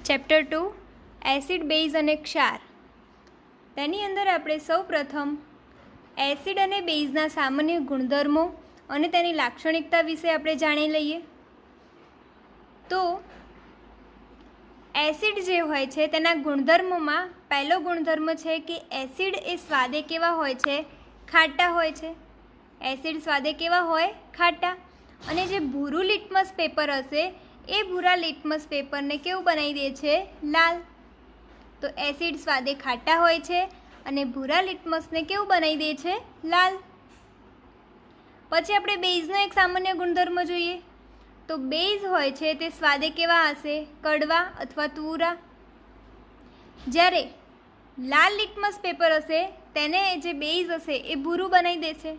Chapter 2 acid base અને ક્ષાર. તેની અંદર આપણે સૌ પ્રથમ એસિડ અને બેઝના સામાન્ય ગુણધર્મો અને તેની લાક્ષણિકતા વિશે આપણે જાણી લઈએ. તો એસિડ જે હોય છે તેના ગુણધર્મોમાં પહેલો ગુણધર્મ છે કે એસિડ એ સ્વાદે કેવા હોય છે? ખાટા હોય છે. એસિડ સ્વાદે કેવા હોય? ખાટા. અને જે ભૂરું લિટમસ પેપર હશે એ ભૂરા લિટમસ પેપરને કેવું બનાવી દે છે? લાલ. તો એસિડ સ્વાદે ખાટા હોય છે અને ભૂરા લિટમસને કેવું બનાવી દે છે? લાલ. પછી આપણે બેઝનો એક સામાન્ય ગુણધર્મ જોઈએ. તો બેઝ હોય છે તે સ્વાદે કેવા હશે? કડવા અથવા તુરા. જ્યારે લાલ લિટમસ પેપર હશે તેને જે બેઝ હશે એ ભૂરું બનાવી દે છે.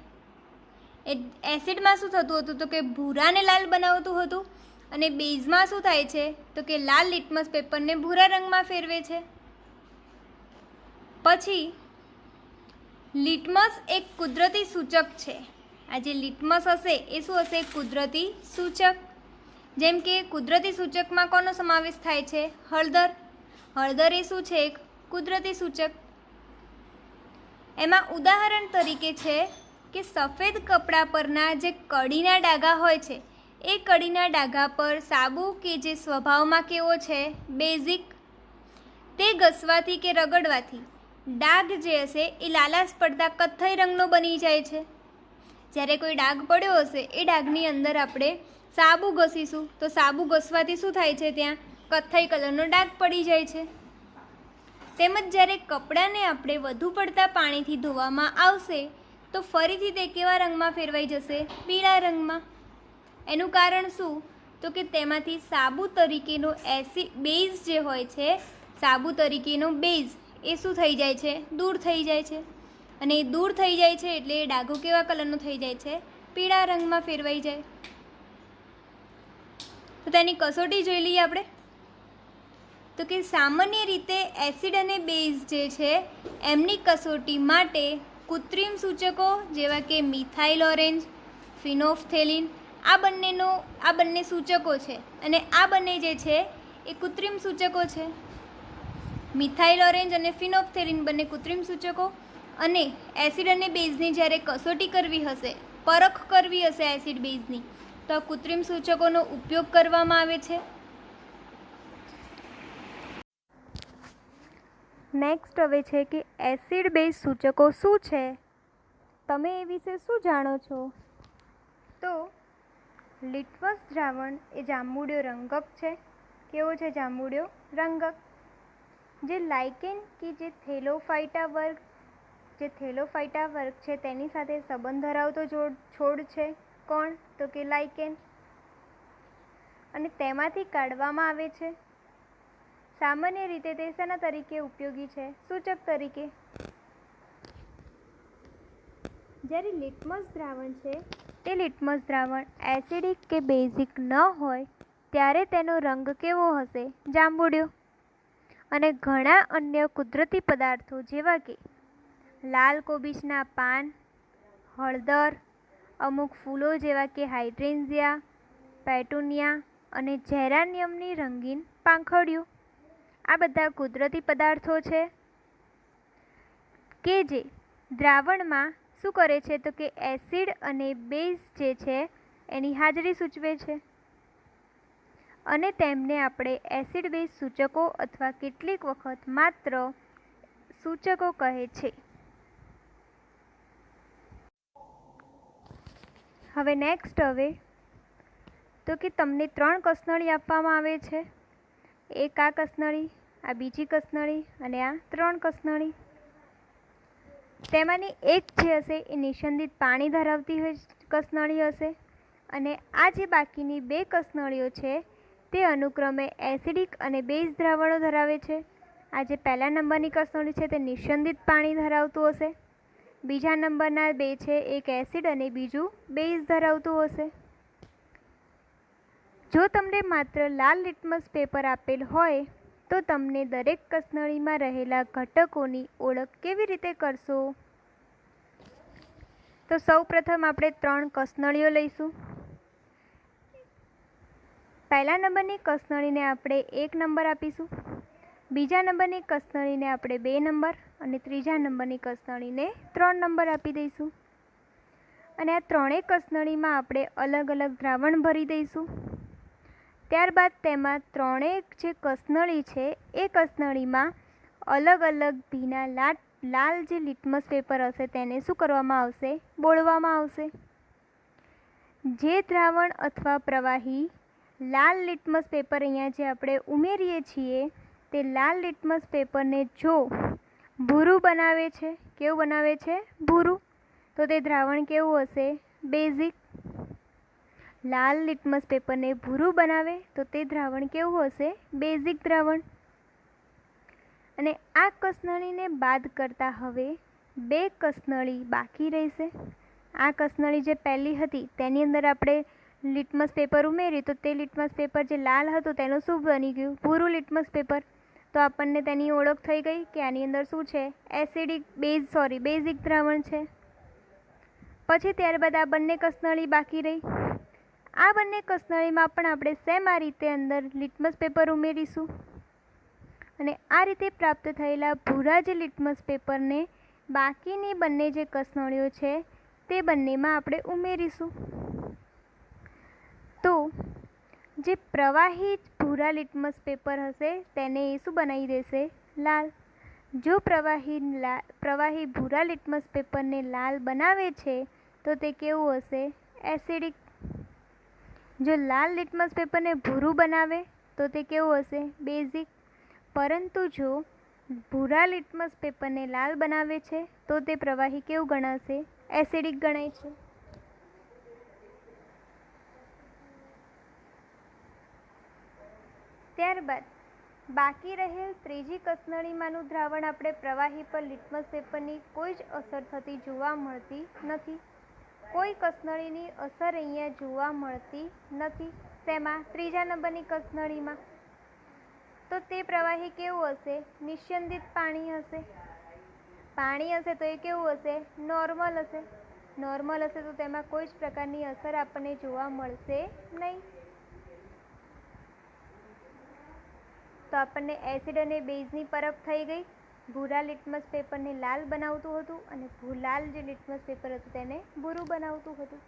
એસિડમાં શું થતું હતું? તો કે ભૂરાને લાલ બનાવતું હતું અને બેઝમાં શું થાય છે? તો કે લાલ લિટમસ પેપરને ભૂરા રંગમાં ફેરવે છે. પછી લિટમસ એક કુદરતી સૂચક છે. આ જે લિટમસ હશે એ શું હશે? કુદરતી સૂચક. જેમ કે કુદરતી સૂચકમાં કોનો સમાવેશ થાય છે? હળદર. હળદર એ શું છે? એક કુદરતી સૂચક. એમાં ઉદાહરણ તરીકે છે કે સફેદ કપડા પરના જે કડીના ડાઘા હોય છે એ કડીના ડાઘા પર સાબુ કે જે સ્વભાવમાં કેવો છે? બેઝિક. તે ઘસવાથી કે રગડવાથી ડાઘ જે હશે એ લાલાશ પડતા કથ્થઈ રંગનો બની જાય છે. જ્યારે કોઈ ડાઘ પડ્યો હશે એ ડાઘની અંદર આપણે સાબુ ઘસીશું તો સાબુ ઘસવાથી શું થાય છે? ત્યાં કથ્થઈ કલરનો ડાઘ પડી જાય છે. તેમજ જ્યારે કપડાને આપણે વધુ પડતા પાણીથી ધોવામાં આવશે તો ફરીથી તે કેવા રંગમાં ફેરવાઈ જશે? પીળા રંગમાં. એનું કારણ શું? તો કે તેમાંથી સાબુ તરીકેનો બેઝ જે હોય છે, સાબુ તરીકેનો બેઝ એ શું થઈ જાય છે? દૂર થઈ જાય છે. અને એ દૂર થઈ જાય છે એટલે એ ડાઘો કેવા કલરનો થઈ જાય છે? પીળા રંગમાં ફેરવાઈ જાય. તો તેની કસોટી જોઈ લઈએ આપણે. તો કે સામાન્ય રીતે એસિડ અને બેઝ જે છે એમની કસોટી માટે કૃત્રિમ સૂચકો જેવા કે મિથાઇલ ઓરેન્જ, ફિનોલ્ફથેલિન આ બંને સૂચકો છે અને આ બંને જે છે એ કૃત્રિમ સૂચકો છે. મિથાઇલ ઓરેન્જ અને ફિનોલ્ફથેલિન બંને કૃત્રિમ સૂચકો. અને એસિડ અને બેઝની જ્યારે કસોટી કરવી હશે, પરખ કરવી હશે એસિડ બેઝની, તો આ કૃત્રિમ સૂચકોનો ઉપયોગ કરવામાં આવે છે. નેક્સ્ટ હવે છે કે એસિડ બેઝ સૂચકો શું છે? તમે એ વિશે શું જાણો છો? તો લિટમસ દ્રાવણ એ જાંબુડિયો રંગક છે. કેવો છે? જાંબુડિયો રંગક. જે લાઇકેન કે જે થેલોફાઇટા વર્ગ છે તેની સાથે સંબંધ ધરાવતો છોડ છે. કોણ? તો કે લાઇકેન. અને તેમાંથી કાઢવામાં આવે છે. સામાન્ય રીતે તે શેના તરીકે ઉપયોગી છે? સૂચક તરીકે. જ્યારે લિટમસ દ્રાવણ છે તે લિટમસ દ્રાવણ એસિડિક કે બેઝિક ન હોય ત્યારે તેનો રંગ કેવો હશે? જાંબુડિયો. અને ઘણા અન્ય કુદરતી પદાર્થો જેવા કે લાલ કોબીજના પાન, હળદર, અમુક ફૂલો જેવા કે હાઇડ્રેન્ઝિયા, પેટુનિયા અને જેરાનિયમની રંગીન પાંખડીઓ, આ બધા કુદરતી પદાર્થો છે કે જે દ્રાવણમાં શું કરે છે? તો કે એસિડ અને બેઝ જે છે એની હાજરી સૂચવે છે. અને તેમને આપણે એસિડ બેઝ સૂચકો અથવા કેટલીક વખત માત્ર સૂચકો કહે છે. હવે નેક્સ્ટ તો કે તમને 3 કસનળી આપવામાં આવે છે. એક આ કસનળી, આ બીજી કસનળી અને આ 3 કસનળી. તેમાંની એક જે હશે એ નિસ્યંદિત પાણી ધરાવતી કસનળી હશે અને આ જે બાકીની 2 કસનળીઓ છે તે અનુક્રમે એસિડિક અને બેઝ દ્રાવણો ધરાવે છે. આ જે પહેલા નંબરની કસનળી છે તે નિસ્યંદિત પાણી ધરાવતું હશે. બીજા નંબરના 2 છે એક એસિડ અને બીજું બેઝ ધરાવતું હશે. જો તમને માત્ર લાલ લિટમસ પેપર આપેલ હોય તો તમને દરેક કસનળીમાં રહેલા ઘટકોની ઓળખ કેવી રીતે કરશો? તો સૌ પ્રથમ આપણે 3 કસનળીઓ લઈશું. પહેલા નંબરની કસનળીને આપણે 1 નંબર આપીશું, બીજા નંબરની કસનળીને આપણે 2 નંબર અને ત્રીજા નંબરની કસનળીને 3 નંબર આપી દઈશું. અને આ ત્રણેય કસનળીમાં આપણે અલગ અલગ દ્રાવણ ભરી દઈશું. ત્યારબાદ તેમાં ત્રણેય જે કસનળી છે એ કસનળીમાં અલગ અલગ ભીના લાલ જે લિટમસ પેપર હશે તેને શું કરવામાં આવશે? બોળવામાં આવશે. જે દ્રાવણ અથવા પ્રવાહી લાલ લિટમસ પેપર અહીંયા જે આપણે ઉમેરીએ છીએ તે લાલ લિટમસ પેપરને જો ભૂરું બનાવે છે, કેવું બનાવે છે? ભૂરું, તો તે દ્રાવણ કેવું હશે? બેઝિક. લાલ લિટમસ પેપરને ભૂરું બનાવે તો તે દ્રાવણ કેવું હશે? બેઝિક દ્રાવણ. અને આ કસનળીને બાદ કરતાં હવે 2 કસનળી બાકી રહેશે. આ કસનળી જે પહેલી હતી તેની અંદર આપણે લિટમસ પેપર ઉમેર્યું તો તે લિટમસ પેપર જે લાલ હતું તેનું શું બની ગયું? ભૂરું લિટમસ પેપર. તો આપણને તેની ઓળખ થઈ ગઈ કે આની અંદર શું છે? બેઝિક દ્રાવણ છે. પછી ત્યારબાદ આ બંને કસનળી બાકી રહી. આ બંને કસનળીમાં પણ આપણે સેમ આ રીતે અંદર લિટમસ પેપર ઉમેરીશું અને આ રીતે પ્રાપ્ત થયેલા ભૂરા જે લિટમસ પેપરને બાકીની બંને જે કસનળીઓ છે તે બંનેમાં આપણે ઉમેરીશું. તો જે પ્રવાહી ભૂરા લિટમસ પેપર હશે તેને એ શું બનાવી દેશે? લાલ. જો પ્રવાહી ભૂરા લિટમસ પેપરને લાલ બનાવે છે તો તે કેવું હશે? એસિડિક. જો લાલ લિટમસ પેપરને ભૂરું બનાવે તો તે કેવું હશે? બેઝિક. પરંતુ જો ભૂરા લિટમસ પેપરને લાલ બનાવે છે તો તે પ્રવાહી કેવું ગણાશે? એસિડિક ગણાય છે. ત્યારબાદ બાકી રહેલ ત્રીજી કસનળીમાંનું દ્રાવણ આપણે પ્રવાહી પર લિટમસ પેપરની કોઈ જ અસર થતી જોવા મળતી નથી. કોઈ કસનળીની અસર અહીંયા જોવા મળતી નથી. તેમાં ત્રીજા નંબરની કસનળીમાં તો તે પ્રવાહી કેવું હશે? નિસ્યંદિત પાણી હશે. પાણી હશે તો એ કેવું હશે? નોર્મલ હશે. નોર્મલ હશે તો તેમાં કોઈ જ પ્રકારની અસર આપણને જોવા મળશે નહીં. તો આપણને એસિડ અને બેઝની પરખ થઈ ગઈ. ભૂરા લિટમસ પેપરને લાલ બનાવતું હતું અને લાલ જે લિટમસ પેપર હતું તેને ભૂરું બનાવતું હતું.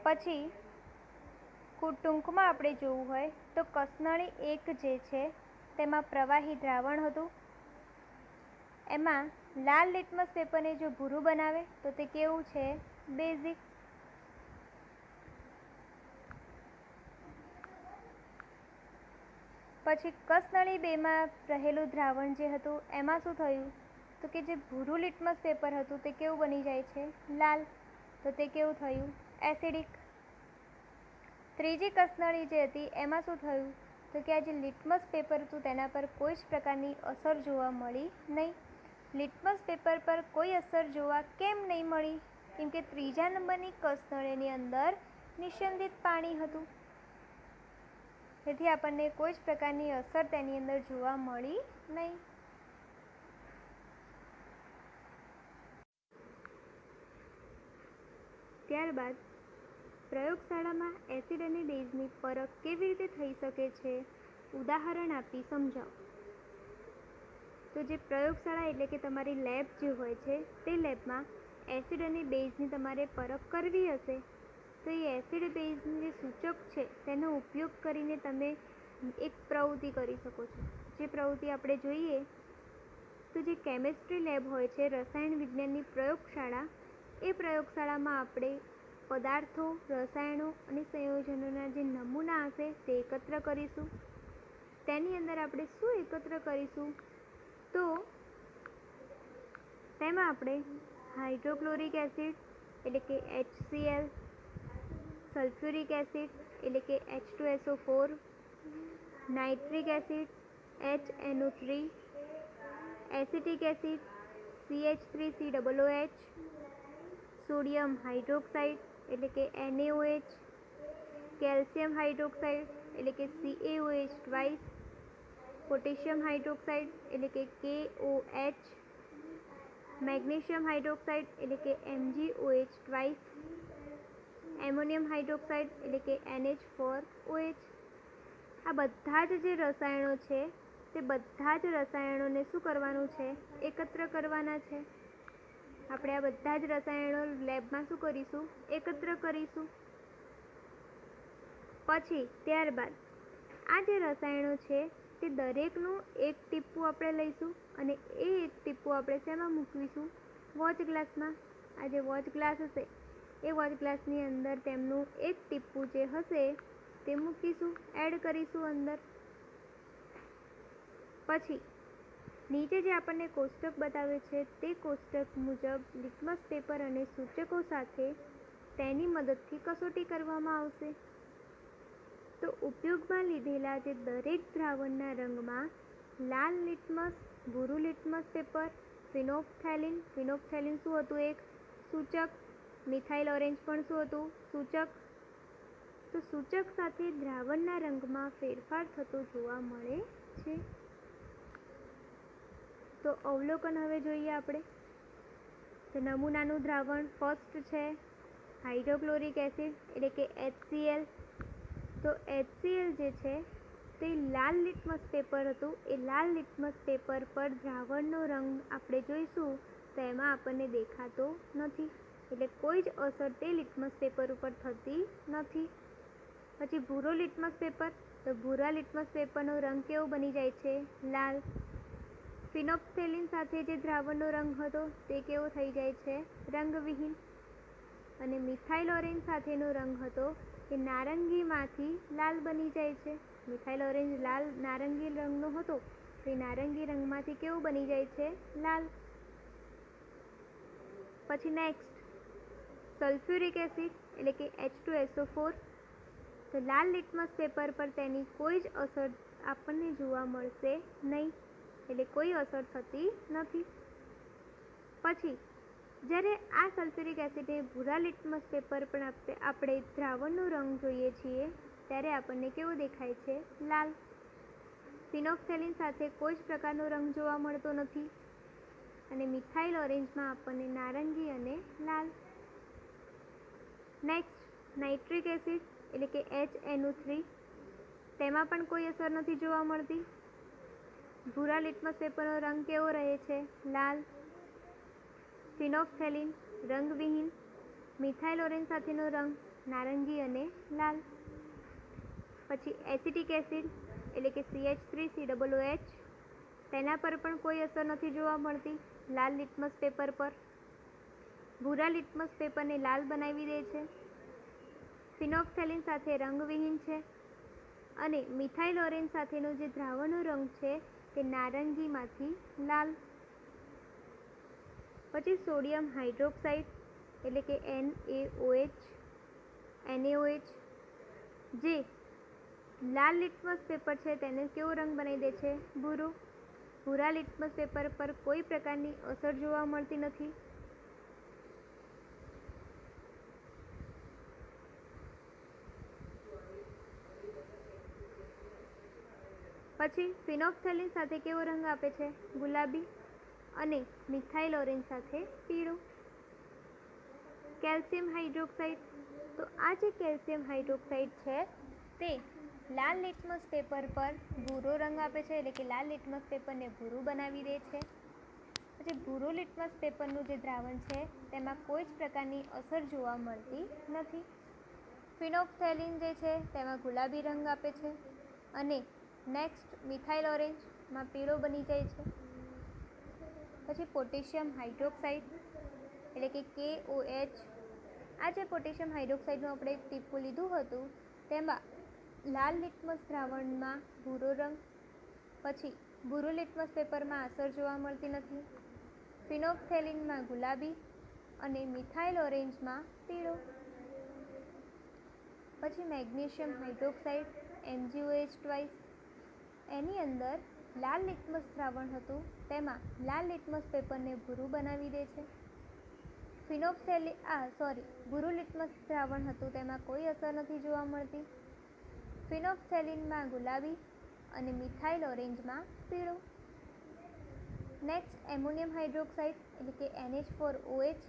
પછી ટૂંકમાં આપણે જોવું હોય તો કસનળી 1 જે છે તેમાં પ્રવાહી દ્રાવણ હતું. એમાં લાલ લિટમસ પેપરને જો ભૂરું બનાવે તો તે કેવું છે? બેઝિક. પછી કસનળી 2માં રહેલું દ્રાવણ જે હતું એમાં શું થયું? તો કે જે ભૂરું લિટમસ પેપર હતું તે કેવું બની જાય છે? લાલ. તો તે કેવું થયું? એસિડિક. ત્રીજી કસનળી જે હતી એમાં શું થયું? તો કે આ જે લિટમસ પેપર હતું તેના પર કોઈ જ પ્રકારની અસર જોવા મળી નહીં. લિટમસ પેપર પર કોઈ અસર જોવા કેમ નહીં મળી? કેમ કે ત્રીજા નંબરની કસનળીની અંદર નિસ્યંદિત પાણી હતું. તેથી આપણને કોઈ જ પ્રકારની અસર તેની અંદર જોવા મળી નહીં. ત્યારબાદ પ્રયોગશાળામાં એસિડ અને બેઝની પરખ કેવી રીતે થઈ શકે છે? ઉદાહરણ આપી સમજાવો. તો જે પ્રયોગશાળા એટલે કે તમારી લેબ જે હોય છે તે લેબમાં એસિડ અને બેઝની તમારે પરખ કરવી હશે તો એ એસિડ બેઝનું જે સૂચક છે તેનો ઉપયોગ કરીને તમે એક પ્રવૃત્તિ કરી શકો છો. જે પ્રવૃત્તિ આપણે જોઈએ તો જે કેમિસ્ટ્રી લેબ હોય છે, રસાયણ વિજ્ઞાનની પ્રયોગશાળા, એ પ્રયોગશાળામાં આપણે પદાર્થો, રસાયણો અને સંયોજનોના જે નમૂના હશે તે એકત્ર કરીશું. તેની અંદર આપણે શું એકત્ર કરીશું? તો તેમાં આપણે હાઇડ્રોક્લોરિક એસિડ એટલે કે HCl, સલ્ફ્યુરિક એસિડ એટલે કે H2SO4, nitric acid HNO3, acetic acid CH3COOH, sodium hydroxide એટલે કે NaOH, કેલ્શિયમ હાઇડ્રોક્સાઇડ એટલે કે CaOH2, પોટેશિયમ હાઇડ્રોક્સાઇડ એટલે કે KOH, મેગ્નેશિયમ હાઇડ્રોક્સાઇડ એટલે કે MgOH2, એમોનિયમ હાઇડ્રોક્સાઇડ એટલે કે NH4OH. આ બધા જ જે રસાયણો છે તે બધા જ રસાયણોને શું કરવાનું છે? એકત્ર કરવાના છે. આપણે આ બધા જ રસાયણો લેબમાં શું કરીશું? એકત્ર કરીશું. પછી ત્યારબાદ આ જે રસાયણો છે તે દરેકનું એક ટીપું આપણે લઈશું અને એ એક ટીપું આપણે શેમાં મૂકીશું? વોચ ગ્લાસમાં. આ જે વોચ ગ્લાસ હશે એ વોચ ગ્લાસની અંદર તેમનું એક ટીપું જે હશે તે મૂકીશું, એડ કરીશું અંદર. પછી નીચે જે આપણને કોષ્ટક બતાવે છે તે કોષ્ટક મુજબ લિટમસ પેપર અને સૂચકો સાથે તેની મદદથી કસોટી કરવામાં આવશે. તો ઉપયોગમાં લીધેલા જે દરેક દ્રાવણના રંગમાં લાલ લિટમસ, ભૂરું લિટમસ પેપર, ફિનોપ્થેલિન શું હતું? એક સૂચક. મિથાઇલ ઓરેન્જ પણ શું હતું? સૂચક. તો સૂચક સાથે દ્રાવણના રંગમાં ફેરફાર થતો જોવા મળે છે. તો અવલોકન હવે જોઈએ આપણે. તો નમૂનાનું દ્રાવણ ફર્સ્ટ છે હાઇડ્રોક્લોરિક એસિડ એટલે કે HCl. તો HCl જે છે તે લાલ લિટમસ પેપર હતું. એ લાલ લિટમસ પેપર પર દ્રાવણનો રંગ આપણે જોઈશું તો એમાં આપણને દેખાતો નથી, એટલે કોઈ જ અસર તે લિટમસ પેપર ઉપર થતી નથી. પછી ભૂરો લિટમસ પેપર. તો ભૂરા લિટમસ પેપરનો રંગ કેવો બની જાય છે? લાલ. ફિનોપ્થેલિન સાથે જે દ્રાવણનો રંગ હતો તે કેવો થઈ જાય છે? રંગવિહીન. અને મિથાઇલ ઓરેન્જ સાથેનો રંગ હતો એ નારંગીમાંથી લાલ બની જાય છે. મિથાઇલ ઓરેન્જ નારંગી રંગનો હતો તો એ નારંગી રંગમાંથી કેવું બની જાય છે? લાલ. પછી નેક્સ્ટ સલ્ફ્યુરિક એસિડ એટલે કે H2SO4. તો લાલ લિટમસ પેપર પર તેની કોઈ જ અસર આપણને જોવા મળશે નહીં, એટલે કોઈ અસર થતી નથી. પછી જ્યારે આ સલ્ફ્યુરિક એસિડને ભૂરા લિટમસ પેપર પર આપણે દ્રાવણનો રંગ જોઈએ છીએ ત્યારે આપણને કેવો દેખાય છે? લાલ. ફિનોપ્થેલિન સાથે કોઈ જ પ્રકારનો રંગ જોવા મળતો નથી અને મિથાઇલ ઓરેન્જમાં આપણને નારંગી અને લાલ. નેક્સ્ટ નાઇટ્રિક એસિડ એટલે કે HNO3. તેમાં પણ કોઈ અસર નથી જોવા મળતી. ભૂરા લિટમસ પેપરનો રંગ કેવો રહે છે? લાલ. ફિનોપ્થેલિન રંગવિહીન. મિથાઇલ ઓરેન્જ સાથેનો રંગ નારંગી અને લાલ. પછી એસિટિક એસિડ એટલે કે CH3COOH. તેના પર પણ કોઈ અસર નથી જોવા મળતી લાલ લિટમસ પેપર પર. ભૂરા લિટમસ પેપરને લાલ બનાવી દે છે. ફિનોપ્થેલિન સાથે રંગવિહીન છે અને મિથાઇલ ઓરેન્જ સાથેનો જે દ્રાવણનો રંગ છે તે નારંગીમાંથી લાલ. પછી સોડિયમ હાઇડ્રોક્સાઇડ એટલે કે NaOH જે લાલ લિટમસ પેપર છે તેને કેવો રંગ બનાવી દે છે? ભૂરો. ભૂરા લિટમસ પેપર પર કોઈ પ્રકારની અસર જોવા મળતી નથી. પછી ફિનોપ્થેલિન સાથે કેવો રંગ આપે છે? ગુલાબી. અને મિથાઇલ ઓરેન્જ સાથે પીળો. Calcium hydroxide. તો આ જે કેલ્શિયમ હાઇડ્રોક્સાઇડ છે તે લાલ લિટમસ પેપર પર ભૂરો રંગ આપે છે, એટલે કે લાલ લિટમસ પેપરને ભૂરું બનાવી દે છે. પછી ભૂરો લિટમસ પેપરનું જે દ્રાવણ છે તેમાં કોઈ જ પ્રકારની અસર જોવા મળતી નથી. ફિનોપ્થેલિન જે છે તેમાં ગુલાબી રંગ આપે છે અને નેક્સ્ટ મિથાઇલ ઓરેન્જમાં પીળો બની જાય છે. પછી પોટેશિયમ હાઇડ્રોક્સાઇડ એટલે કે KOH. આ જે પોટેશિયમ હાઇડ્રોક્સાઇડનું આપણે એક ટીપું લીધું હતું તેમાં લાલ લિટમસ દ્રાવણમાં ભૂરો રંગ, પછી ભૂરું લિટમસ પેપરમાં અસર જોવા મળતી નથી. ફિનોપ્થેલિનમાં ગુલાબી અને મિથાઇલ ઓરેન્જમાં પીળો. પછી મેગ્નેશિયમ હાઇડ્રોક્સાઇડ MgOH2. એની અંદર લાલ લિટમસ દ્રાવણ હતું તેમાં લાલ લિટમસ પેપરને ભૂરું બનાવી દે છે. ભૂરું લિટમસ દ્રાવણ હતું તેમાં કોઈ અસર નથી જોવા મળતી. ફિનોપ્થેલિનમાં ગુલાબી અને મિથાઇલ ઓરેન્જમાં પીળો. નેક્સ્ટ એમોનિયમ હાઇડ્રોક્સાઇડ એટલે કે NH4OH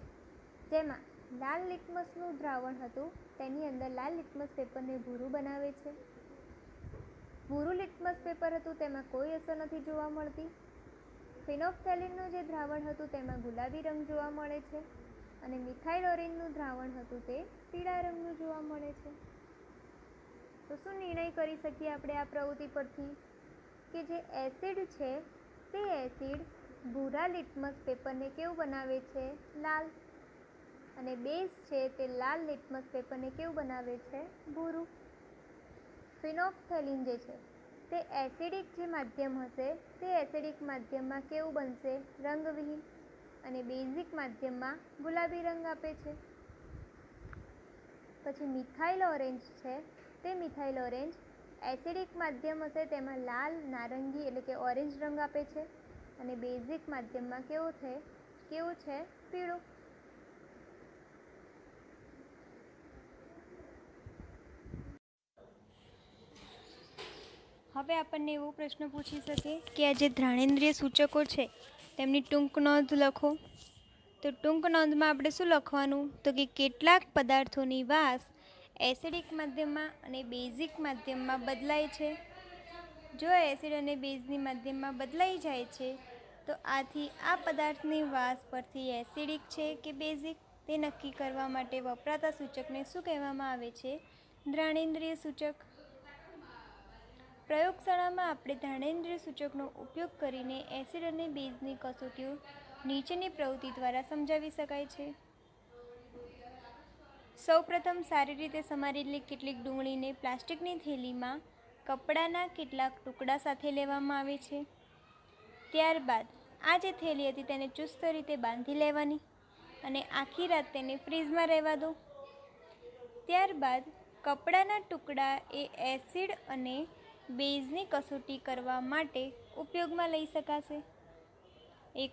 જેમાં લાલ લિટમસનું દ્રાવણ હતું તેની અંદર લાલ લિટમસ પેપરને ભૂરું બનાવે છે. ભૂરું લિટમસ પેપર હતું તેમાં કોઈ અસર નથી જોવા મળતી. ફિનોલ્ફથેલિનનું જે દ્રાવણ હતું તેમાં ગુલાબી રંગ જોવા મળે છે અને મિથાઇલ ઓરેન્જનું દ્રાવણ હતું તે પીળા રંગનું જોવા મળે છે. તો શું નિર્ણય કરી શકીએ આપણે આ પ્રવૃત્તિ પરથી કે જે એસિડ છે તે એસિડ ભૂરા લિટમસ પેપરને કેવું બનાવે છે? લાલ. અને બેઝ છે તે લાલ લિટમસ પેપરને કેવું બનાવે છે? ભૂરું. ફિનોલ્ફથેલિન જે છે તે એસિડિક જે માધ્યમ હશે તે એસિડિક માધ્યમમાં કેવું બનશે? રંગવિહીન. અને બેઝિક માધ્યમમાં ગુલાબી રંગ આપે છે. પછી મિથાઇલ ઓરેન્જ છે તે મિથાઇલ ઓરેન્જ એસિડિક માધ્યમ હશે તેમાં લાલ, નારંગી એટલે કે ઓરેન્જ રંગ આપે છે અને બેઝિક માધ્યમમાં કેવું છે? પીળું. હવે આપણને એવો પ્રશ્ન પૂછી શકે કે આ જે ઘ્રાણેન્દ્રિય સૂચકો છે તેમની ટૂંક નોંધ લખો. તો ટૂંક નોંધમાં આપણે શું લખવાનું? તો કે કેટલાક પદાર્થોની વાસ એસિડિક માધ્યમમાં અને બેઝિક માધ્યમમાં બદલાય છે. જો એસિડ અને બેઝની માધ્યમમાં બદલાઈ જાય છે તો આથી આ પદાર્થની વાસ પરથી એસિડિક છે કે બેઝિક તે નક્કી કરવા માટે વપરાતા સૂચકને શું કહેવામાં આવે છે? ઘ્રાણેન્દ્રિય સૂચક. પ્રયોગશાળામાં આપણે ઘ્રાણેન્દ્રિય સૂચકનો ઉપયોગ કરીને એસિડ અને બેઝની કસોટીઓ નીચેની પ્રવૃત્તિ દ્વારા સમજાવી શકાય છે. સૌપ્રથમ સારી રીતે સમારેલી કેટલીક ડુંગળીને પ્લાસ્ટિકની થેલીમાં કપડાના કેટલાક ટુકડા સાથે લેવામાં આવે છે. ત્યારબાદ આ જે થેલી હતી તેને ચુસ્ત રીતે બાંધી લેવાની અને આખી રાત તેને ફ્રીઝમાં રહેવા દો. ત્યારબાદ કપડાના ટુકડા એ એસિડ અને બેઝની કસોટી કરવા માટે ઉપયોગમાં લઈ શકાશે. એક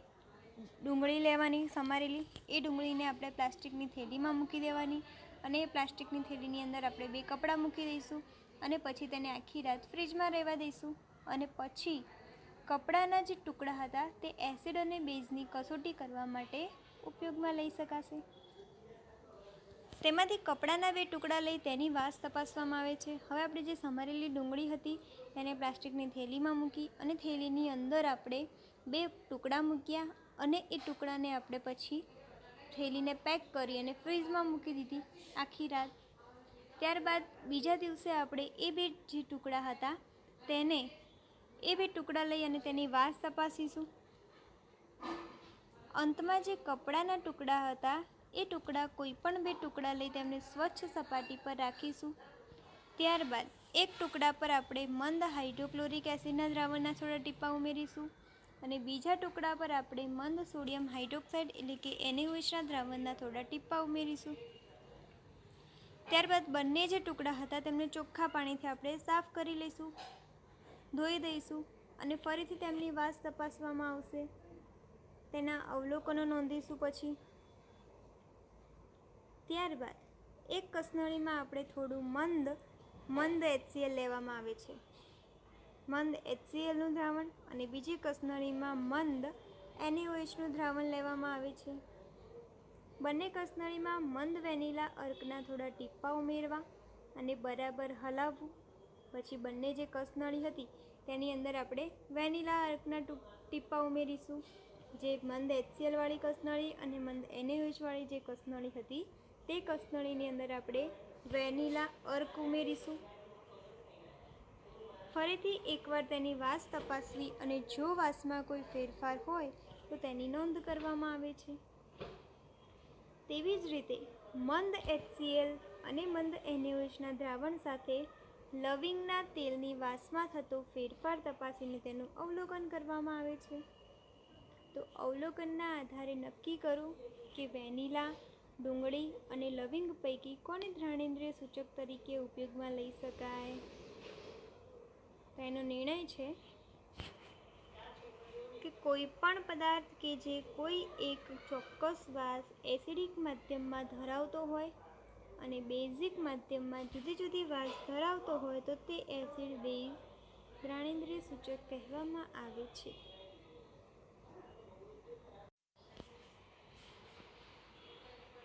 ડુંગળી લેવાની સમારેલી, એ ડુંગળીને આપણે પ્લાસ્ટિકની થેલીમાં મૂકી દેવાની અને એ પ્લાસ્ટિકની થેલીની અંદર આપણે 2 કપડાં મૂકી દઈશું અને પછી તેને આખી રાત ફ્રીજમાં રહેવા દઈશું અને પછી કપડાના જે ટુકડા હતા તે એસિડ અને બેઝની કસોટી કરવા માટે ઉપયોગમાં લઈ શકાશે. તેમાંથી કપડાના 2 ટુકડા લઈ તેની વાસ તપાસવામાં આવે છે. હવે આપણે જે સમારેલી ડુંગળી હતી તેને પ્લાસ્ટિકની થેલીમાં મૂકી અને થેલીની અંદર આપણે 2 ટુકડા મૂક્યા અને એ ટુકડાને આપણે પછી થેલીને પેક કરી અને ફ્રીઝમાં મૂકી દીધી આખી રાત. ત્યારબાદ બીજા દિવસે આપણે એ 2 જે ટુકડા હતા તેને એ 2 ટુકડા લઈ અને તેની વાસ તપાસીશું. અંતમાં જે કપડાના ટુકડા હતા એ ટુકડા કોઈ પણ 2 ટુકડા લઈ તેમને સ્વચ્છ સપાટી પર રાખીશું. ત્યારબાદ એક ટુકડા પર આપણે મંદ હાઇડ્રોક્લોરિક એસિડના દ્રાવણના થોડા ટીપાં ઉમેરીશું અને બીજા ટુકડા પર આપણે મંદ સોડિયમ હાઇડ્રોક્સાઇડ એટલે કે NaOHના દ્રાવણના થોડા ટીપાં ઉમેરીશું. ત્યારબાદ બંને જે ટુકડા હતા તેમને ચોખ્ખા પાણીથી આપણે સાફ કરી લઈશું, ધોઈ દઈશું અને ફરીથી તેમની વાસ તપાસવામાં આવશે. તેના અવલોકનો નોંધીશું. પછી ત્યારબાદ એક કસનળીમાં આપણે થોડું મંદ HCl લેવામાં આવે છે, મંદ HClનું દ્રાવણ, અને બીજી કસનળીમાં મંદ NaOHનું દ્રાવણ લેવામાં આવે છે. બંને કસનળીમાં મંદ વેનીલા અર્કના થોડા ટીપાં ઉમેરવા અને બરાબર હલાવવું. પછી બંને જે કસનળી હતી તેની અંદર આપણે વેનીલા અર્કના ટીપાં ઉમેરીશું. જે મંદ HCl વાળી કસનળી અને મંદ NaOH વાળી જે કસનળી હતી તે કસનળીની અંદર આપણે વેનીલા અર્ક ઉમેરીશું. ફરીથી એકવાર તેની વાસ તપાસવી અને જો વાસમાં કોઈ ફેરફાર હોય તો તેની નોંધ કરવામાં આવે છે. તેવી જ રીતે મંદ HCl અને મંદ NaOHના દ્રાવણ સાથે લવિંગના તેલની વાસમાં થતો ફેરફાર તપાસીને તેનું અવલોકન કરવામાં આવે છે. તો અવલોકનના આધારે નક્કી કરો કે વેનીલા, ડુંગળી અને લવિંગ પૈકી કોને ઘ્રાણેન્દ્રિય સૂચક તરીકે ઉપયોગમાં લઈ શકાય? તો એનો નિર્ણય છે કે કોઈ પણ પદાર્થ કે જે કોઈ એક ચોક્કસ વાસ એસિડિક માધ્યમમાં ધરાવતો હોય અને બેઝિક માધ્યમમાં જુદી જુદી વાસ ધરાવતો હોય તો તે એસિડ બેઝ ઘ્રાણેન્દ્રિય સૂચક કહેવામાં આવે છે.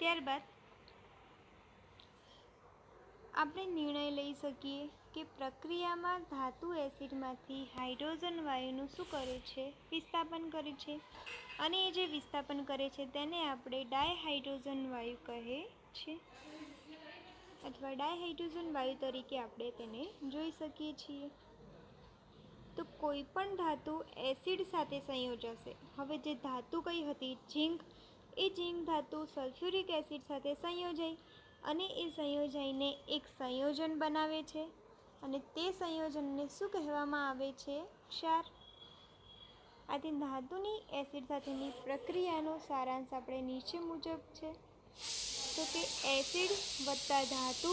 ત્યારબાદ આપણે નિર્ણય લઈ શકીએ કે પ્રક્રિયામાં ધાતુ એસિડમાંથી હાઇડ્રોજન વાયુનું શું કરે છે? વિસ્થાપન કરે છે. અને એ જે વિસ્થાપન કરે છે તેને આપણે ડાયહાઇડ્રોજન વાયુ કહે છે, અથવા ડાયહાઇડ્રોજન વાયુ તરીકે આપણે તેને જોઈ શકીએ છીએ. તો કોઈ પણ ધાતુ એસિડ સાથે સંયોજાશે. હવે જે ધાતુ કઈ હતી? ઝીંક. એ ઝીંક ધાતુ સલ્ફ્યુરિક એસિડ સાથે સંયોજાઈ અને એ સંયોજાઈને એક સંયોજન બનાવે છે, અને તે સંયોજનને શું કહેવામાં આવે છે? ક્ષાર. આથી ધાતુની એસિડ સાથેની પ્રક્રિયાનો સારાંશ આપણે નીચે મુજબ છે. તો કે એસિડ વત્તા ધાતુ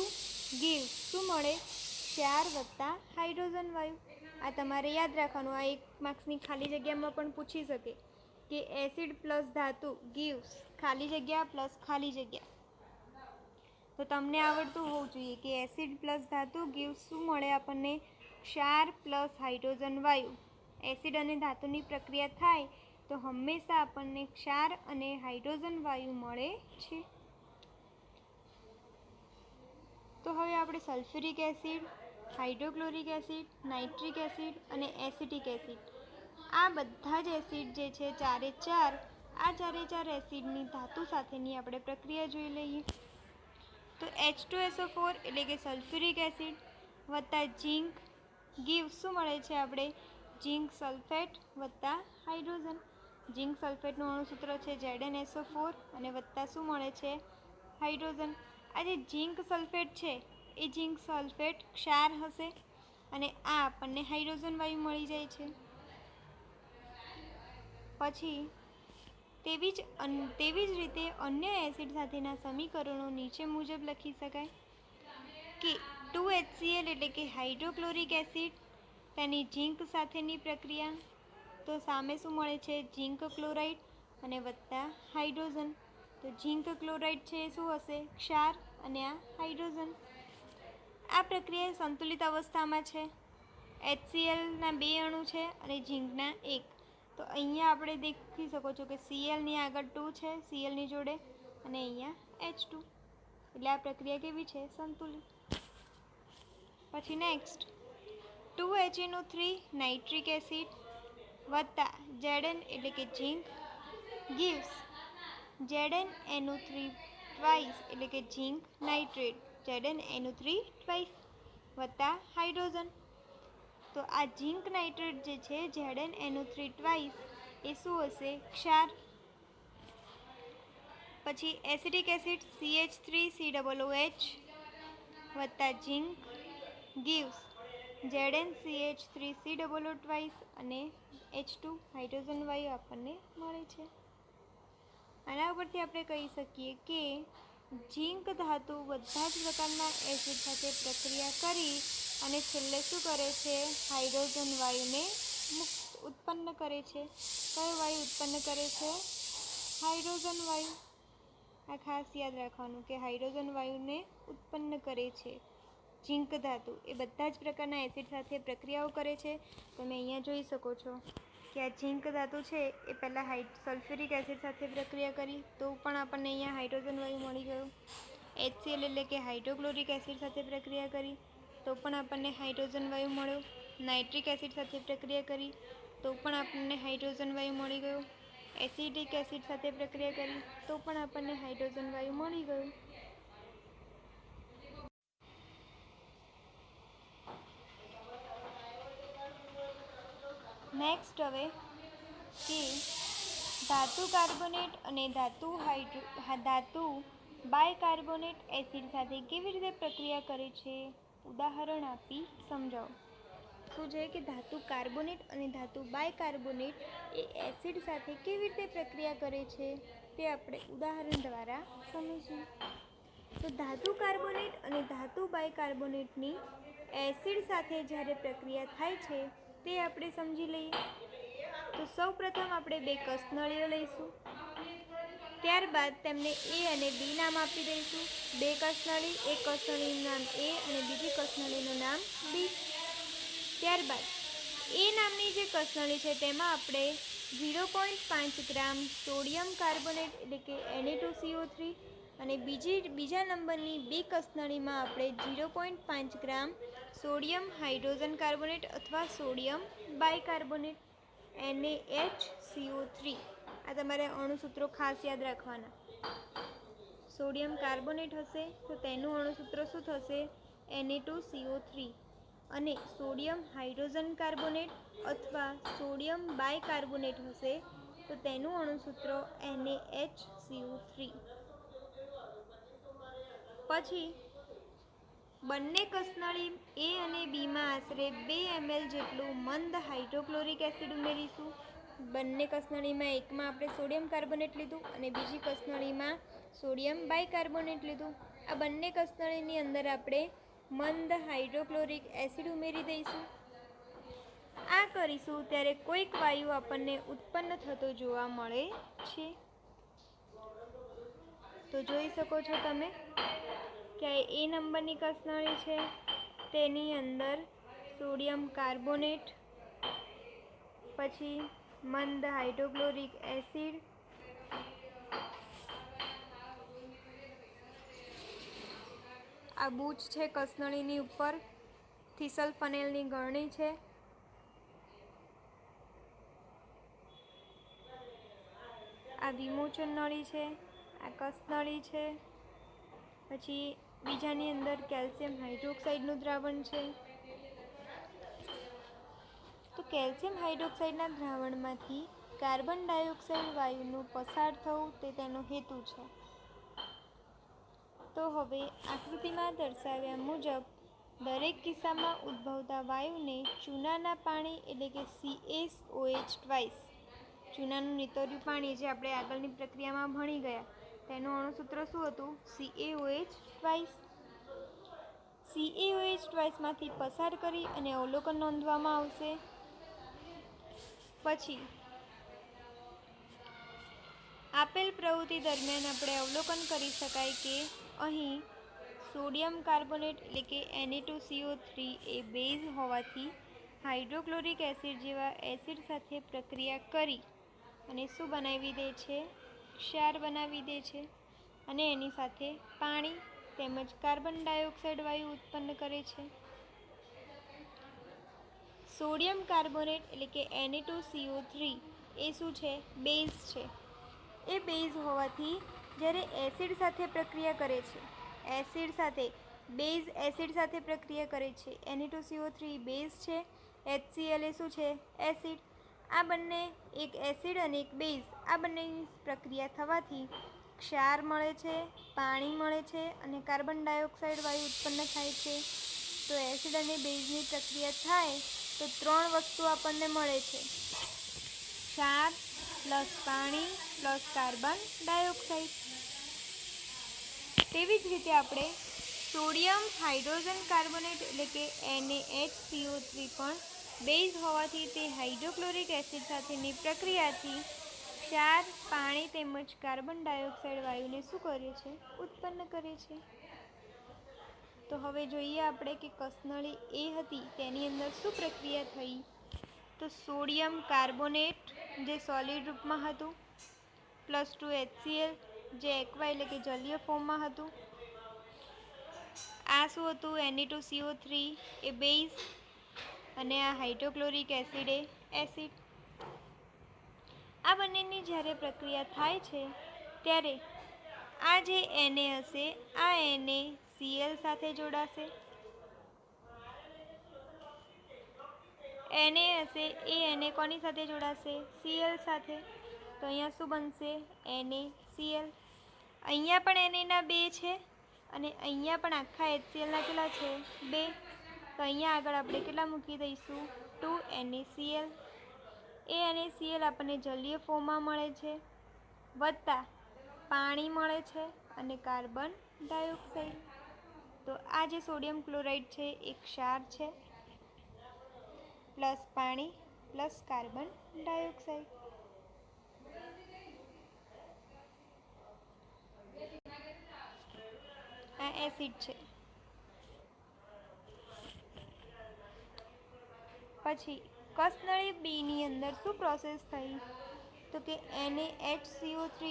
ગીવ શું મળે? ક્ષાર વત્તા હાઇડ્રોજન વાયુ. આ તમારે યાદ રાખવાનું. આ 1 માર્ક્સની ખાલી જગ્યામાં પણ પૂછી શકે કે એસિડ પ્લસ ધાતુ ગીવ્સ ખાલી જગ્યા પ્લસ ખાલી જગ્યા. તો તમને આવડતું હોવું જોઈએ કે એસિડ પ્લસ ધાતુ ગીવ્સ શું મળે આપણને? ક્ષાર પ્લસ હાઇડ્રોજન વાયુ. એસિડ અને ધાતુની પ્રક્રિયા થાય તો હંમેશા આપણને ક્ષાર અને હાઇડ્રોજન વાયુ મળે છે. તો હવે આપણે sulphuric acid, hydrochloric acid, nitric acid અને એસિટિક એસિડ, આ બધા જ એસિડ જે છે ચારે ચાર એસિડની ધાતુ સાથેની આપણે પ્રક્રિયા જોઈ લઈએ. તો H2SO4 એટલે કે સલ્ફ્યુરિક એસિડ વત્તા ઝીંક ગીવ શું મળે છે? આપણે ઝીંક સલ્ફેટ વત્તા હાઇડ્રોજન. ઝીંક સલ્ફેટનું અણુસૂત્ર છે ZnSO4 અને વત્તા શું મળે છે? હાઇડ્રોજન. આ જે ઝીંક સલ્ફેટ છે એ ઝીંક સલ્ફેટ ક્ષાર હશે અને આ આપણને હાઇડ્રોજન વાયુ મળી જાય છે. પછી તેવી જ રીતે અન્ય એસિડ સાથેના સમીકરણો નીચે મુજબ લખી શકાય કે 2HCl એટલે કે હાઇડ્રોક્લોરિક એસિડ, તેની ઝીંક સાથેની પ્રક્રિયા, તો સામે શું મળે છે? ઝીંક ક્લોરાઇડ અને વત્તા હાઇડ્રોજન. તો ઝીંક ક્લોરાઇડ છે એ શું હશે? ક્ષાર અને આ હાઇડ્રોજન. આ પ્રક્રિયા સંતુલિત અવસ્થામાં છે. HClના 2 અણુ છે અને ઝીંકના 1. તો અહીંયા આપણે દેખી શકો છો કે Clની આગળ 2 છે, Clની જોડે, અને અહીંયા H2. એટલે આ પ્રક્રિયા કેવી છે? સંતુલિત. પછી નેક્સ્ટ 2HNO3 નાઇટ્રિક એસિડ વત્તા Zn એટલે કે ઝીંક ગીવ્સ ZnNO3 ટ્વાઇસ એટલે કે ઝીંક નાઇટ્રેટ, ZnNO3 ટ્વાઇસ વત્તા હાઇડ્રોજન. તો આ ઝીંક નાઇટ્રેટ જે છે ZnNO3 ટ્વાઇસ એ શું હશે? ક્ષાર. પછી એસિટિક એસિડ CH3COOH વત્તા ઝીંક ગીવ્સ ZnCH3COO ટ્વાઇસ અને H2 હાઇડ્રોજન વાયુ આપણને મળે છે. આના ઉપરથી આપણે કહી શકીએ કે ઝીંક ધાતુ બધા જ પ્રકારના એસિડ સાથે પ્રક્રિયા કરી અને છેલ્લે શું કરે છે? હાઇડ્રોજન વાયુને ઉત્પન્ન કરે છે. કયો વાયુ ઉત્પન્ન કરે છે? હાઇડ્રોજન વાયુ. આ ખાસ યાદ રાખવાનું કે હાઇડ્રોજન વાયુને ઉત્પન્ન કરે છે ઝીંક ધાતુ. એ બધા જ પ્રકારના એસિડ સાથે પ્રક્રિયાઓ કરે છે. તમે અહીંયા જોઈ શકો છો કે આ ઝીંક ધાતુ છે એ પહેલાં સલ્ફ્યુરિક એસિડ સાથે પ્રક્રિયા કરી તો પણ આપણને અહીંયા હાઇડ્રોજન વાયુ મળી ગયું. HCl એટલે કે હાઇડ્રોક્લોરિક એસિડ સાથે પ્રક્રિયા કરી તો પણ આપણને હાઇડ્રોજન વાયુ મળ્યો. નાઇટ્રિક એસિડ સાથે પ્રક્રિયા કરી તો પણ આપણને હાઇડ્રોજન વાયુ મળી ગયું. એસિડિક એસિડ સાથે પ્રક્રિયા કરી તો પણ આપણને હાઇડ્રોજન વાયુ મળી ગયું. નેક્સ્ટ હવે કે ધાતુ કાર્બોનેટ અને ધાતુ બાયકાર્બોનેટ એસિડ સાથે કેવી રીતે પ્રક્રિયા કરે છે? ઉદાહરણ આપી સમજાવો. શું છે કે ધાતુ કાર્બોનેટ અને ધાતુ બાયકાર્બોનેટ એ એસિડ સાથે કેવી રીતે પ્રક્રિયા કરે છે તે આપણે ઉદાહરણ દ્વારા સમજીએ. તો ધાતુ કાર્બોનેટ અને ધાતુ બાયકાર્બોનેટની એસિડ સાથે જ્યારે પ્રક્રિયા થાય છે તે આપણે સમજી લઈએ. તો સૌ પ્રથમ આપણે 2 કસનળીઓ લઈશું. ત્યારબાદ તેમને A અને B નામ આપી દઈશું. 2 કસનળી, એક કસનળીનું નામ A અને બીજી કસનળીનું નામ B. ત્યારબાદ A નામની જે કસનળી છે તેમાં આપણે 0.5 ગ્રામ સોડિયમ કાર્બોનેટ એટલે કે Na2CO3 અને બીજા નંબરની બી કસનળીમાં આપણે 0.5 ગ્રામ સોડિયમ હાઇડ્રોજન કાર્બોનેટ અથવા સોડિયમ બાયકાર્બોનેટ NaHCO3, આ તમારે અણુસૂત્રો ખાસ યાદ રાખવાના. સોડિયમ કાર્બોનેટ હશે તો તેનું અણુસૂત્ર શું થશે? Na2CO3. અને સોડિયમ હાઇડ્રોજન કાર્બોનેટ અથવા સોડિયમ બાયકાર્બોનેટ હશે તો તેનું અણુસૂત્ર NaHCO3. પછી બંને કસનળી એ અને બીમાં આશરે 2 ml જેટલું મંદ હાઇડ્રોક્લોરિક એસિડ ઉમેરીશું. બંને કસનળીમાં એકમાં આપણે સોડિયમ કાર્બોનેટ લીધું અને બીજી કસનળીમાં સોડિયમ બાયકાર્બોનેટ લીધું. આ બંને કસનળીની અંદર આપણે મંદ હાઇડ્રોક્લોરિક એસિડ ઉમેરી દઈશું. આ કરીશું ત્યારે કોઈક વાયુ આપણને ઉત્પન્ન થતો જોવા મળે છે. તો જોઈ શકો છો તમે કે એ નંબરની કસનળી છે, તેની અંદર સોડિયમ કાર્બોનેટ, પછી મંદ હાઇડ્રોક્લોરિક એસિડ, આ બૂચ છે કસનળીની ઉપર, થીસલ ફનેલની ગળણી છે, આ વિમોચન નળી છે, આ કસનળી છે. પછી બીજાની અંદર કેલ્શિયમ હાઇડ્રોક્સાઇડનું દ્રાવણ છે. તો કેલ્શિયમ હાઇડ્રોક્સાઇડના દ્રાવણમાંથી કાર્બન ડાયોક્સાઇડ વાયુનું પસાર થવું તે તેનો હેતુ છે. તો હવે આકૃતિમાં દર્શાવ્યા મુજબ દરેક કિસ્સામાં ઉદ્ભવતા વાયુને ચૂનાના પાણી એટલે કે CaOH2, ચૂનાનું નીતર્યું પાણી જે આપણે આગળની પ્રક્રિયામાં ભણી ગયા, તેનું અણુસૂત્ર શું હતું? CaOH2. CaOH2માંથી પસાર કરી અને અવલોકન નોંધવામાં આવશે. પછી આપેલ પ્રવૃત્તિ દરમિયાન આપણે અવલોકન કરી શકાય કે અહીં સોડિયમ કાર્બોનેટ એટલે કે Na2CO3 એ બેઝ હોવાથી હાઇડ્રોક્લોરિક એસિડ જેવા એસિડ સાથે પ્રક્રિયા કરી અને શું બનાવી દે છે? ક્ષાર બનાવી દે છે અને એની સાથે પાણી તેમજ કાર્બન ડાયોક્સાઇડ વાયુ ઉત્પન્ન કરે છે. સોડિયમ કાર્બોનેટ એટલે કે Na2CO3 એ શું છે? બેઝ છે. એ બેઝ હોવાથી જ્યારે એસિડ સાથે પ્રક્રિયા કરે છે, બેઝ એસિડ સાથે પ્રક્રિયા કરે છે, Na2CO3 બેઝ છે, HCl એ શું છે? એસિડ. આ બંને, એક એસિડ અને એક બેઝ, આ બંનેની પ્રક્રિયા થવાથી ક્ષાર મળે છે, પાણી મળે છે અને કાર્બન ડાયોક્સાઇડ વાયુ ઉત્પન્ન થાય છે. તો એસિડ અને બેઝની પ્રક્રિયા થાય તો 3 વસ્તુ આપણને મળે છે: ક્ષાર પ્લસ પાણી પ્લસ કાર્બન ડાયોક્સાઇડ. તેવી જ રીતે આપણે સોડિયમ હાઇડ્રોજન કાર્બોનેટ એટલે કે NaHCO3 પણ બેઝ હોવાથી તે હાઇડ્રોક્લોરિક એસિડ સાથેની પ્રક્રિયાથી ક્ષાર, પાણી તેમજ કાર્બન ડાયોક્સાઇડ વાયુને શું કરે છે? ઉત્પન્ન કરે છે. તો હવે જોઈએ આપણે કે કસનળી એ હતી તેની અંદર શું પ્રક્રિયા થઈ? તો સોડિયમ કાર્બોનેટ જે સોલિડ રૂપમાં હતું, +2 HCl જે એક્વા એટલે કે જલીય ફોર્મમાં હતું. આ શું હતું? Na2CO3 એ બેઝ અને આ હાઇડ્રોક્લોરિક એસિડ એ એસિડ. આ બંનેની જ્યારે પ્રક્રિયા થાય છે ત્યારે આ જે Na હશે આ NaCl સાથે જોડાશે. Na હશે એ Na કોની સાથે જોડાશે? Cl સાથે. તો અહીંયા શું બનશે? NaCl. અહીંયા પણ Na ના 2 છે અને અહીંયા પણ આખા HClના કેટલા છે? 2. તો અહીંયા આગળ આપણે કેટલા મૂકી દઈશું? 2 NaCl. એ NaCl આપણને જલીય ફોર્મમાં મળે છે, વત્તા પાણી મળે છે અને કાર્બન ડાયોક્સાઇડ. તો આ જે સોડિયમ ક્લોરાઇડ છે એ ક્ષાર છે, પ્લસ પાણી પ્લસ કાર્બન ડાયોક્સાઇડ. આ એસિડ છે. પછી કસનળી બીની અંદર શું પ્રોસેસ થઈ? તો કે NaHCO3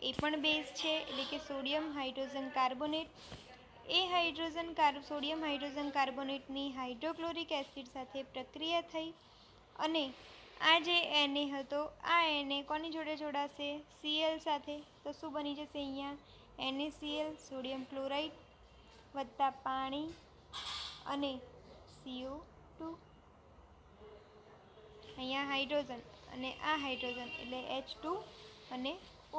એ પણ બેઝ છે, એટલે કે sodium hydrogen carbonate. Sodium hydrogen કાર્બોનેટની હાઇડ્રોક્લોરિક એસિડ સાથે પ્રક્રિયા થઈ અને આ જે Na હતો આ Na કોની જોડે જોડાશે? Cl સાથે. તો શું બની જશે અહીંયા? NaCl સોડિયમ ક્લોરાઇડ વત્તા પાણી અને CO2. અહીંયા હાઇડ્રોજન અને આ હાઇડ્રોજન એટલે H2 અને O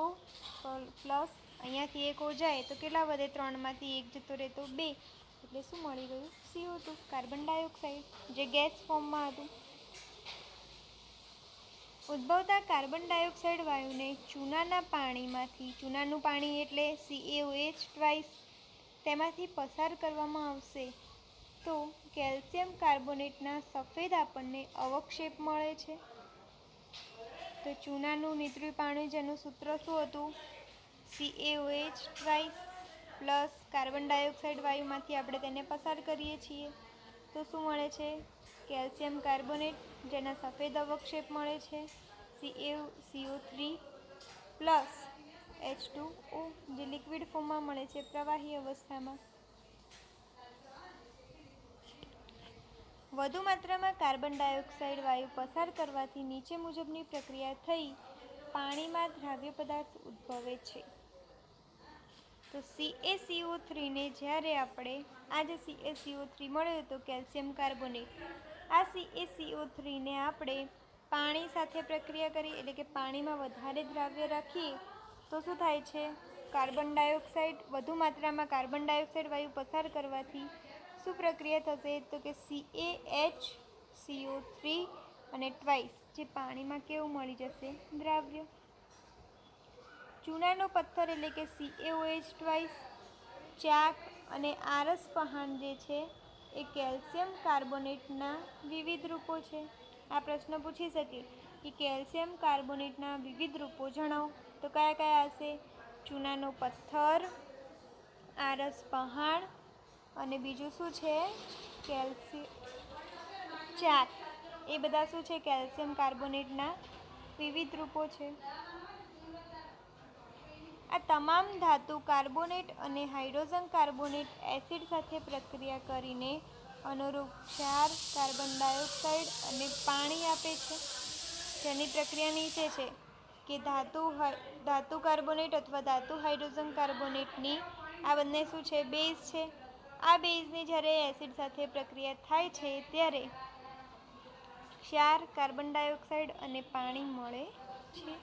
પ્લસ. અહીંયાથી એક O જાય તો કેટલા વધે? 3માંથી 1 જતો રહે તો 2, એટલે શું મળી ગયું? CO2 કાર્બન ડાયોક્સાઇડ, જે ગેસ ફોર્મમાં હતું. ઉદ્ભવતા કાર્બન ડાયોક્સાઇડ વાયુને ચૂનાના પાણીમાંથી, ચૂનાનું પાણી એટલે CaOH2, તેમાંથી પસાર કરવામાં આવશે તો કેલ્શિયમ કાર્બોનેટના સફેદ આપણને અવક્ષેપ મળે છે. તો ચૂનાનું નિત્રિય પાણી જેનું સૂત્ર શું હતું? CaOH2 પ્લસ કાર્બન ડાયોક્સાઇડ વાયુમાંથી આપણે તેને પસાર કરીએ છીએ તો શું મળે છે? કેલ્શિયમ કાર્બોનેટ, જેના સફેદ અવક્ષેપ મળે છે. CO3 પ્લસ H2O, જે લિક્વિડ ફોર્મમાં મળે છે, પ્રવાહી અવસ્થામાં. વધુ માત્રામાં કાર્બન ડાયોક્સાઇડ વાયુ પસાર કરવાથી નીચે મુજબની પ્રક્રિયા થઈ પાણીમાં દ્રાવ્ય પદાર્થ ઉદ્ભવે છે. તો CaCO3 ને જ્યારે આપણે આ જે CaCO3 મળ્યો હતો કેલ્શિયમ કાર્બોનેટ, આ CaCO3 ને આપણે પાણી સાથે પ્રક્રિયા કરી, એટલે કે પાણીમાં વધારે દ્રાવ્ય રાખીએ તો શું થાય છે? કાર્બન ડાયોક્સાઇડ, વધુ માત્રામાં કાર્બન ડાયોક્સાઇડ વાયુ પસાર કરવાથી શું પ્રક્રિયા થશે? તો કે CaHCO3 અને ટ્વાઇસ, જે પાણીમાં કેવું મળી જશે? દ્રાવ્ય. ચૂનાનો પથ્થર એટલે કે CaOH2, ચાક અને આરસ પહાણ જે છે એ કેલ્શિયમ કાર્બોનેટના વિવિધ રૂપો છે. આ પ્રશ્ન પૂછી શકે કે કેલ્શિયમ કાર્બોનેટના વિવિધ રૂપો જણાવો. તો કયા કયા હશે? ચૂનાનો પથ્થર, આરસ પહાણ અને બીજું શું છે? ચાક. એ બધા શું છે? કેલ્શિયમ કાર્બોનેટના વિવિધ રૂપો છે. આ તમામ ધાતુ કાર્બોનેટ અને હાઇડ્રોજન કાર્બોનેટ એસિડ સાથે પ્રક્રિયા કરીને અનુરૂપ ક્ષાર, કાર્બન ડાયોક્સાઇડ અને પાણી આપે છે. જેની પ્રક્રિયા નીચે છે કે ધાતુ કાર્બોનેટ અથવા ધાતુ હાઇડ્રોજન કાર્બોનેટની આ બંને શું છે? બેઝ છે. આ બેઝની જ્યારે એસિડ સાથે પ્રક્રિયા થાય છે ત્યારે ક્ષાર, કાર્બન ડાયોક્સાઇડ અને પાણી મળે છે.